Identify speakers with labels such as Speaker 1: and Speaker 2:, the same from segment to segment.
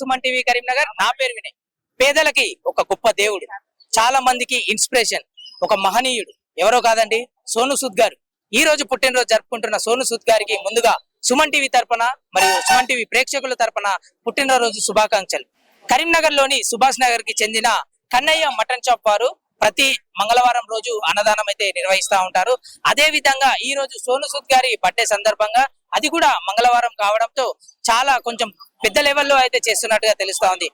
Speaker 1: Suman TV Karimnagar. నా పేరు వినయ్. పేదలకి ఒక గొప్ప దేవుడు, చాలా మందికి ఇన్స్పిరేషన్, ఒక మహనీయుడు. ఎవరో కాదండి, సోను సూద్ గారు. ఈ రోజు పుట్టినరోజు జరుపుకుంటున్న సోను సూద్ గారికి ముందుగా సుమన్ టీవీ తరపున మరియు సుమన్ టీవీ ప్రేక్షకుల తరపున పుట్టినరోజు శుభాకాంక్షలు. కరీంనగర్ లోని సుభాష్ నగర్ కి చెందిన కన్నయ్య మటన్ షాప్ వారు ప్రతి మంగళవారం రోజు అన్నదానం అయితే నిర్వహిస్తా ఉంటారు. అదే విధంగా ఈ రోజు సోను సూద్ గారి బర్త్డే సందర్భంగా, అది కూడా మంగళవారం కావడంతో చాలా కొంచెం పెద్ద లెవెల్లో అయితే చేస్తున్నట్టుగా తెలుస్తా ఉంది.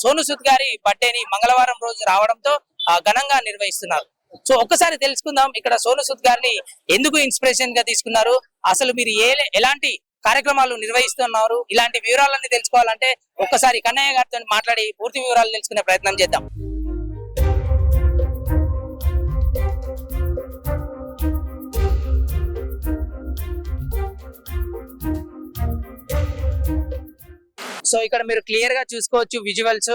Speaker 1: సోను సూద్ గారి బర్త్డేని మంగళవారం రోజు రావడంతో ఘనంగా నిర్వహిస్తున్నారు. సో ఒక్కసారి తెలుసుకుందాం, ఇక్కడ సోను సూద్ గారిని ఎందుకు ఇన్స్పిరేషన్ గా తీసుకున్నారు, అసలు మీరు ఎలాంటి కార్యక్రమాలు నిర్వహిస్తున్నారు, ఇలాంటి వివరాలన్నీ తెలుసుకోవాలంటే ఒక్కసారి కన్నయ్య గారితో మాట్లాడి పూర్తి వివరాలు తెలుసుకునే ప్రయత్నం చేద్దాం. సో ఇక్కడ మీరు క్లియర్ గా చూసుకోవచ్చు విజువల్స్.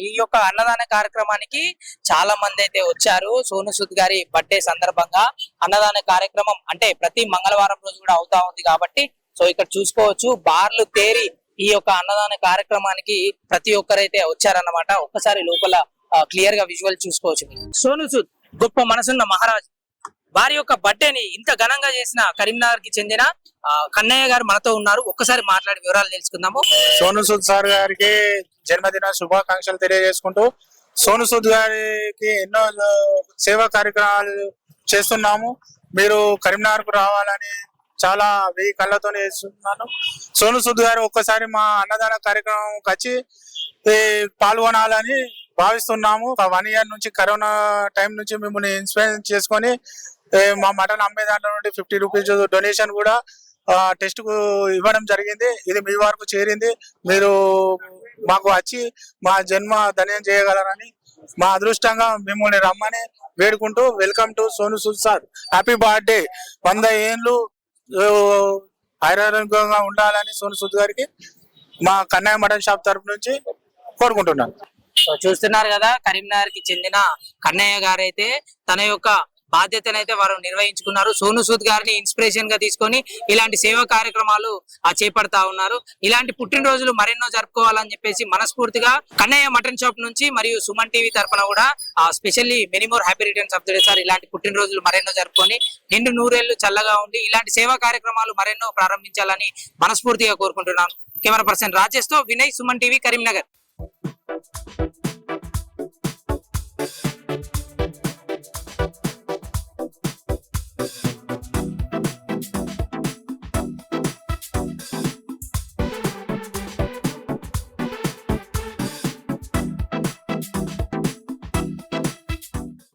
Speaker 1: ఈ యొక్క అన్నదాన కార్యక్రమానికి చాలా మంది అయితే వచ్చారు. సోను సూద్ గారి బర్త్డే సందర్భంగా అన్నదాన కార్యక్రమం అంటే ప్రతి మంగళవారం రోజు కూడా అవుతా ఉంది కాబట్టి, సో ఇక్కడ చూసుకోవచ్చు బార్లు తేరి ఈ యొక్క అన్నదాన కార్యక్రమానికి ప్రతి ఒక్కరైతే వచ్చారన్నమాట. ఒక్కసారి లోపల క్లియర్ గా విజువల్ చూసుకోవచ్చు. సోను సూద్ గొప్ప మనసున్న మహారాజు, వారి యొక్క బర్త్డేని ఇంత ఘనంగా చేసిన కరీంనగర్ కి చెందిన కన్నయ్య గారు మనతో ఉన్నారు. ఒక్కసారి మాట్లాడి వివరాలు తెలుసుకుందాము.
Speaker 2: సోను సూద్ సార్ గారికి జన్మదిన శుభాకాంక్షలు తెలియజేసుకుంటూ, సోను సూద్ గారికి ఎన్నో సేవా కార్యక్రమాలు చేస్తున్నాము. మీరు కరీంనగర్ కు రావాలని చాలా వెయ్యి కళ్ళతో చేస్తున్నాను. సోను సూద్ గారు ఒక్కసారి మా అన్నదాన కార్యక్రమం వచ్చి పాల్గొనాలని భావిస్తున్నాము. 1 year నుంచి కరోనా టైం నుంచి మిమ్మల్ని ఇన్స్పైర్ చేసుకొని మా మటన్ అమ్మే దాంట్లో నుండి 50 రూపీస్ డొనేషన్ కూడా టెస్ట్ కు ఇవ్వడం జరిగింది. ఇది మీ వరకు చేరింది. మీరు మాకు వచ్చి మా జన్మ ధన్యం చేయగలరని మా అదృష్టంగా మిమ్మల్ని రమ్మని వేడుకుంటూ, welcome to Sonu Sood sir, happy birthday. 100 ఏళ్ళు ఆరోగ్యంగా ఉండాలని సోను సూద్ గారికి మా కన్నయ్య మటన్ షాప్ తరపు నుంచి కోరుకుంటున్నాను.
Speaker 1: చూస్తున్నారు కదా, కరీంనగర్ కి చెందిన కన్నయ్య గారైతే తన యొక్క బాధ్యతనైతే వారు నిర్వహించుకున్నారు. సోను సూద్ గారిని ఇన్స్పిరేషన్ గా తీసుకొని ఇలాంటి సేవా కార్యక్రమాలు చేపడతా ఉన్నారు. ఇలాంటి పుట్టినరోజులు మరెన్నో జరుపుకోవాలని చెప్పేసి మనస్ఫూర్తిగా కన్నయ్య మటన్ షాప్ నుంచి మరియు సుమన్ టీవీ తరఫున కూడా specially many more happy returns of the day sir. ఇలాంటి పుట్టినరోజులు మరెన్నో జరుపుకొని నిండు 100 ఏళ్లు చల్లగా ఉండి ఇలాంటి సేవా కార్యక్రమాలు మరెన్నో ప్రారంభించాలని మనస్ఫూర్తిగా కోరుకుంటున్నాను. కెమెరా పర్సన్ రాజేష్ తో వినయ్, సుమన్ టీవీ, కరీంనగర్.